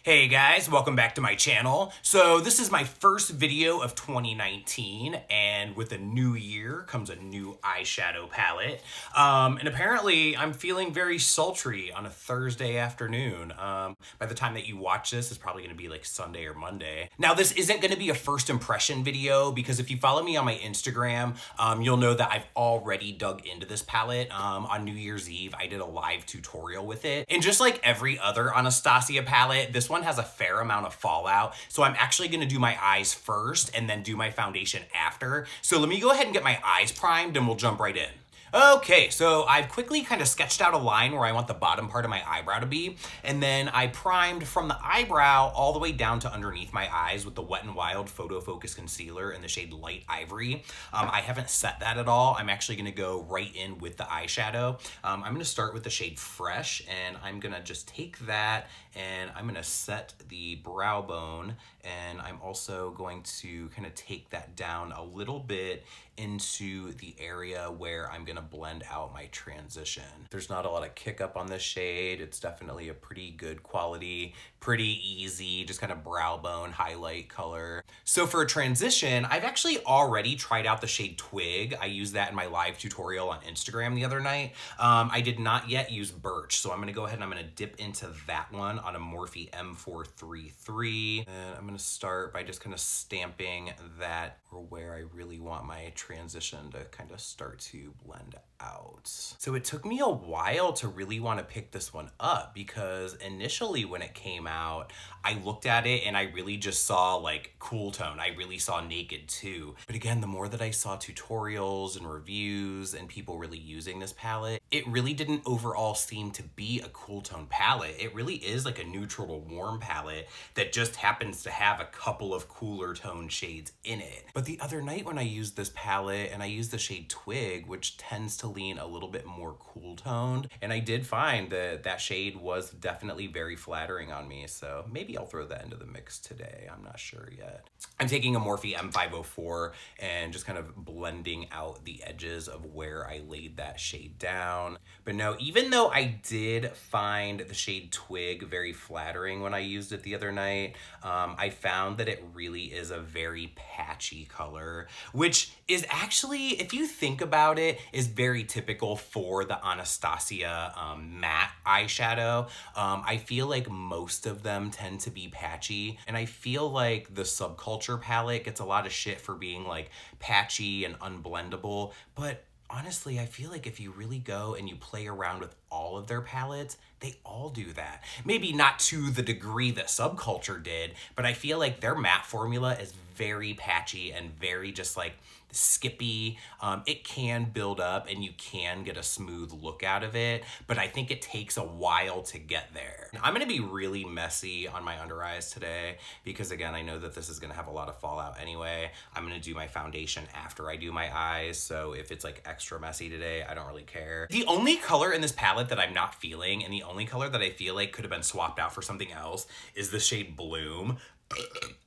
Hey guys, welcome back to my channel. So this is my first video of 2019, and with a new year comes a new eyeshadow palette. And apparently I'm feeling very sultry on a Thursday afternoon. By the time that you watch this, it's probably gonna be like Sunday or Monday. Now this isn't gonna be a first impression video because if you follow me on my Instagram, you'll know that I've already dug into this palette. On New Year's Eve, I did a live tutorial with it. And just like every other Anastasia palette, this one has a fair amount of fallout. So I'm actually gonna do my eyes first and then do my foundation after. So let me go ahead and get my eyes primed and we'll jump right in. Okay, so I've quickly kind of sketched out a line where I want the bottom part of my eyebrow to be, and then I primed from the eyebrow all the way down to underneath my eyes with the Wet n Wild Photo Focus Concealer in the shade Light Ivory. I haven't set that at all. I'm actually gonna go right in with the eyeshadow. I'm gonna start with the shade Fresh, and I'm gonna just take that and I'm gonna set the brow bone, and I'm also going to kind of take that down a little bit into the area where I'm gonna blend out my transition. There's not a lot of kick up on this shade. It's definitely a pretty good quality, pretty easy, just kind of brow bone highlight color. So for a transition, I've actually already tried out the shade Twig. I used that in my live tutorial on Instagram the other night. I did not yet use Birch, so I'm gonna go ahead and I'm gonna dip into that one on a Morphe M433. And I'm gonna start by just kind of stamping that where I really want my transition to kind of start to blend out. So it took me a while to really want to pick this one up because initially when it came out, I looked at it and I really just saw like cool tone. I really saw Naked too. But again, the more that I saw tutorials and reviews and people really using this palette, it really didn't overall seem to be a cool tone palette. It really is like a neutral to warm palette that just happens to have a couple of cooler tone shades in it. But the other night when I used this palette and I used the shade Twig, which tends to lean a little bit more cool toned, and I did find that that shade was definitely very flattering on me. So maybe I'll throw that into the mix today. I'm not sure yet. I'm taking a Morphe M504 and just kind of blending out the edges of where I laid that shade down. But no, even though I did find the shade Twig very flattering when I used it the other night, I found that it really is a very patchy color, which is actually, if you think about it, is very typical for the Anastasia matte eyeshadow. I feel like most of them tend to be patchy, and I feel like the Subculture palette gets a lot of shit for being like patchy and unblendable, but honestly, I feel like if you really go and you play around with all of their palettes, they all do that. Maybe not to the degree that Subculture did, but I feel like their matte formula is very patchy and very just like skippy. It can build up and you can get a smooth look out of it, but I think it takes a while to get there. I'm gonna be really messy on my under eyes today because again, I know that this is gonna have a lot of fallout anyway. I'm gonna do my foundation after I do my eyes, so if it's like extra messy today, I don't really care. The only color in this palette that I'm not feeling, and the only color that I feel like could have been swapped out for something else, is the shade Bloom.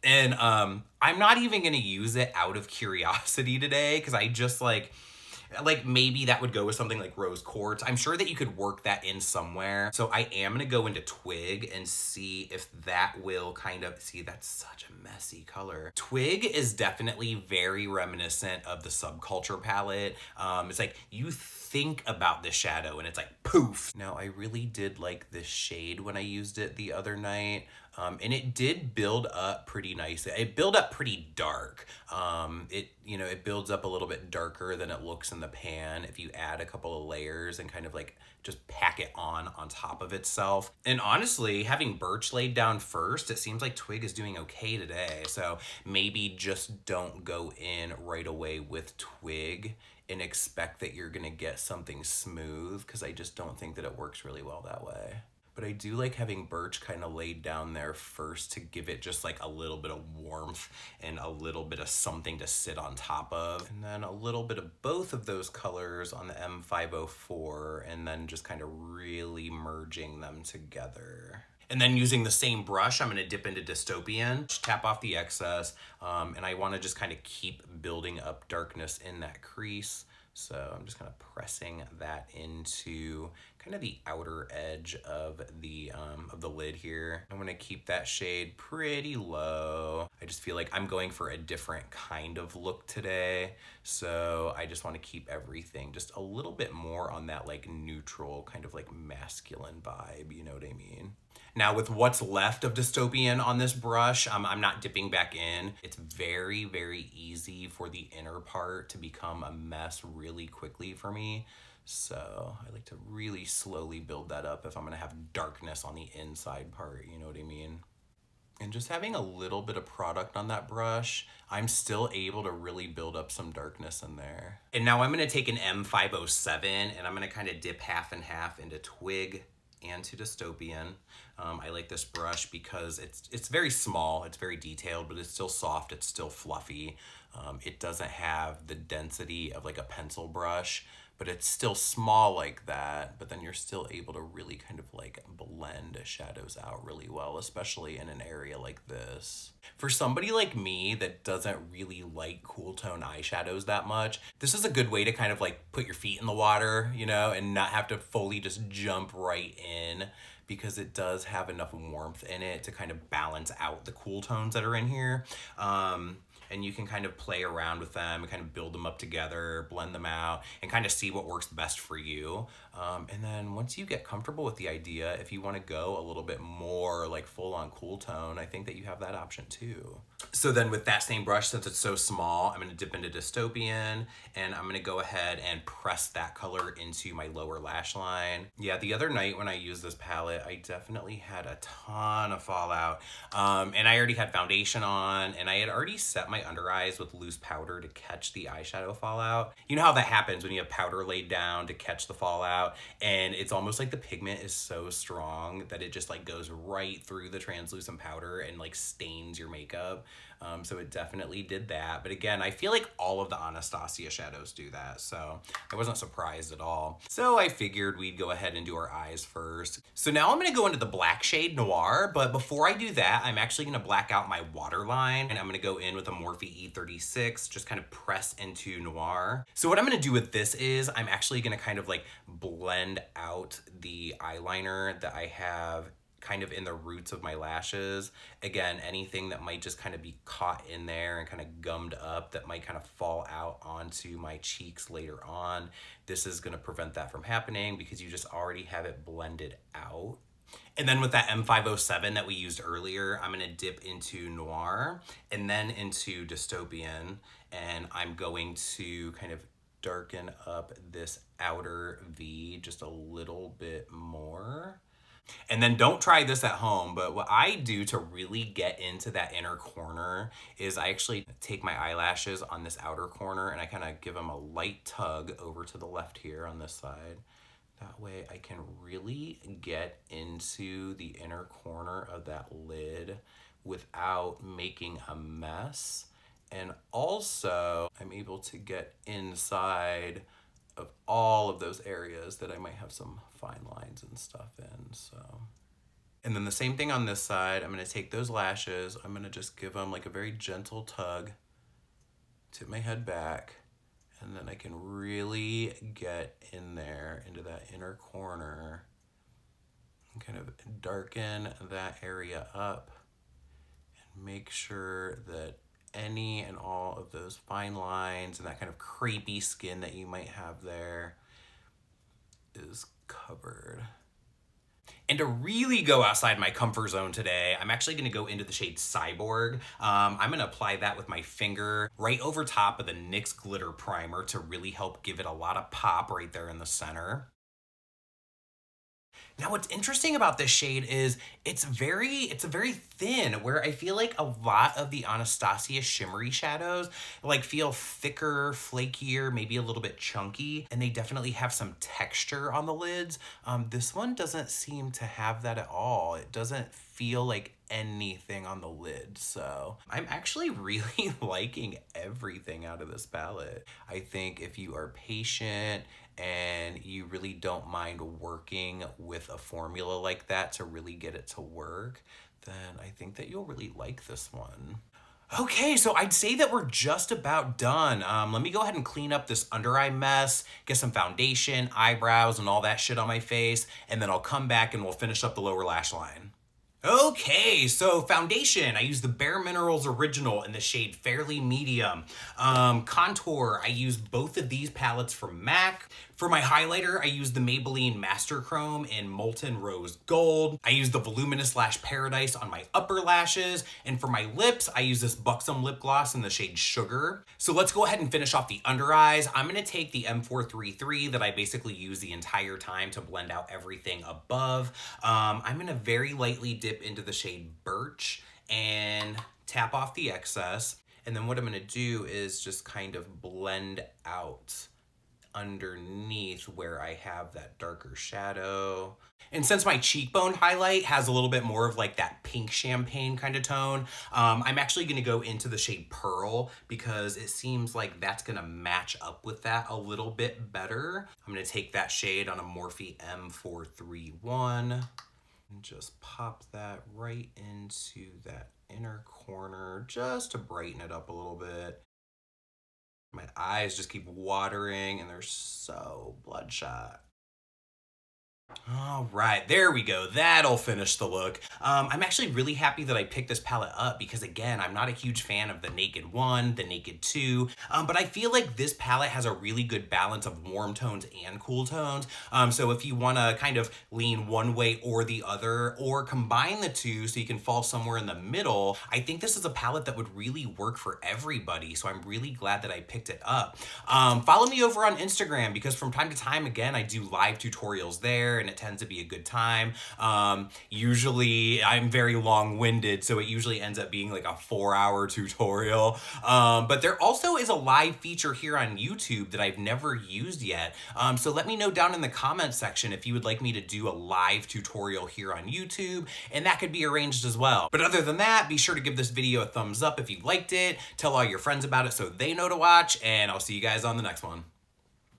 And I'm not even gonna use it out of curiosity today because I just like maybe that would go with something like Rose Quartz. I'm sure that you could work that in somewhere. So I am gonna go into Twig and see if that will kind of, see, that's such a messy color. Twig is definitely very reminiscent of the Subculture palette. It's like you think about the shadow and it's like poof. Now I really did like this shade when I used it the other night. And it did build up pretty nice. It built up pretty dark. It builds up a little bit darker than it looks in the pan if you add a couple of layers and kind of like just pack it on top of itself. And honestly, having Birch laid down first, it seems like Twig is doing okay today. So maybe just don't go in right away with Twig and expect that you're gonna get something smooth, because I just don't think that it works really well that way. But I do like having Birch kind of laid down there first to give it just like a little bit of warmth and a little bit of something to sit on top of. And then a little bit of both of those colors on the M504, and then just kind of really merging them together. And then using the same brush, I'm gonna dip into Dystopian, tap off the excess, and I wanna just kind of keep building up darkness in that crease. So I'm just kind of pressing that into kind of the outer edge of the lid here. I'm gonna keep that shade pretty low. I just feel like I'm going for a different kind of look today, so I just want to keep everything just a little bit more on that like neutral kind of like masculine vibe, you know what I mean? Now with what's left of dystopian on this brush, I'm not dipping back in. It's very, very easy for the inner part to become a mess really quickly for me. So I like to really slowly build that up if I'm gonna have darkness on the inside part, you know what I mean? And just having a little bit of product on that brush, I'm still able to really build up some darkness in there. And now I'm gonna take an M507 and I'm gonna kind of dip half and half into Twig and to dystopian. I like this brush because it's very small, it's very detailed, but it's still soft, it's still fluffy. It doesn't have the density of like a pencil brush, but it's still small like that, but then you're still able to really kind of like blend shadows out really well, especially in an area like this. For somebody like me that doesn't really like cool tone eyeshadows that much, this is a good way to kind of like put your feet in the water, you know, and not have to fully just jump right in, because it does have enough warmth in it to kind of balance out the cool tones that are in here. And you can kind of play around with them and kind of build them up together, blend them out, and kind of see what works best for you. And then once you get comfortable with the idea, if you want to go a little bit more like full on cool tone, I think that you have that option too. So then with that same brush, since it's so small, I'm going to dip into dystopian and I'm going to go ahead and press that color into my lower lash line. Yeah, the other night when I used this palette, I definitely had a ton of fallout. And I already had foundation on and I had already set my under eyes with loose powder to catch the eyeshadow fallout. You know how that happens when you have powder laid down to catch the fallout, and it's almost like the pigment is so strong that it just like goes right through the translucent powder and like stains your makeup. So it definitely did that. But again, I feel like all of the Anastasia shadows do that, so I wasn't surprised at all. So I figured we'd go ahead and do our eyes first. So now I'm gonna go into the black shade Noir, but before I do that, I'm actually gonna black out my waterline, and I'm gonna go in with a Morphe E36, just kind of press into Noir. So what I'm gonna do with this is, I'm actually gonna kind of like blend out the eyeliner that I have kind of in the roots of my lashes. Again, anything that might just kind of be caught in there and kind of gummed up that might kind of fall out onto my cheeks later on. This is gonna prevent that from happening because you just already have it blended out. And then with that M507 that we used earlier, I'm gonna dip into Noir and then into Dystopian, and I'm going to kind of darken up this outer V just a little bit more. And then don't try this at home, but what I do to really get into that inner corner is I actually take my eyelashes on this outer corner and I kind of give them a light tug over to the left here on this side. That way I can really get into the inner corner of that lid without making a mess. And also I'm able to get inside of all of those areas that I might have some fine lines and stuff in, so. And then the same thing on this side, I'm gonna take those lashes, I'm gonna just give them like a very gentle tug, tip my head back, and then I can really get in there into that inner corner and kind of darken that area up and make sure that any and all of those fine lines and that kind of crepey skin that you might have there is covered. And to really go outside my comfort zone today, I'm actually gonna go into the shade Cyborg. I'm gonna apply that with my finger right over top of the NYX Glitter Primer to really help give it a lot of pop right there in the center. Now what's interesting about this shade is it's very thin, where I feel like a lot of the Anastasia shimmery shadows like feel thicker, flakier, maybe a little bit chunky, and they definitely have some texture on the lids. This one doesn't seem to have that at all. It doesn't feel like anything on the lid, so I'm actually really liking everything out of this palette. I think if you are patient and you really don't mind working with a formula like that to really get it to work, then I think that you'll really like this one. Okay, so I'd say that we're just about done. Let me go ahead and clean up this under eye mess, get some foundation, eyebrows, and all that shit on my face, and then I'll come back and we'll finish up the lower lash line. Okay, so foundation, I use the Bare Minerals Original in the shade Fairly Medium. Contour, I use both of these palettes from MAC. For my highlighter, I use the Maybelline Master Chrome in Molten Rose Gold. I use the Voluminous Lash Paradise on my upper lashes. And for my lips, I use this Buxom Lip Gloss in the shade Sugar. So let's go ahead and finish off the under eyes. I'm gonna take the M433 that I basically use the entire time to blend out everything above. I'm gonna very lightly dip into the shade Birch and tap off the excess. And then what I'm gonna do is just kind of blend out underneath where I have that darker shadow. And since my cheekbone highlight has a little bit more of like that pink champagne kind of tone, I'm actually gonna go into the shade Pearl because it seems like that's gonna match up with that a little bit better. I'm gonna take that shade on a Morphe M431 and just pop that right into that inner corner just to brighten it up a little bit. My eyes just keep watering and they're so bloodshot. All right, there we go. That'll finish the look. I'm actually really happy that I picked this palette up because, again, I'm not a huge fan of the Naked 1, the Naked 2, but I feel like this palette has a really good balance of warm tones and cool tones. So if you want to kind of lean one way or the other, or combine the two so you can fall somewhere in the middle, I think this is a palette that would really work for everybody. So I'm really glad that I picked it up. Follow me over on Instagram because from time to time, again, I do live tutorials there, and it tends to be a good time. Usually I'm very long-winded, so it usually ends up being like a 4-hour tutorial. But there also is a live feature here on YouTube that I've never used yet. So let me know down in the comments section if you would like me to do a live tutorial here on YouTube, and that could be arranged as well. But other than that, be sure to give this video a thumbs up if you liked it, tell all your friends about it so they know to watch, and I'll see you guys on the next one.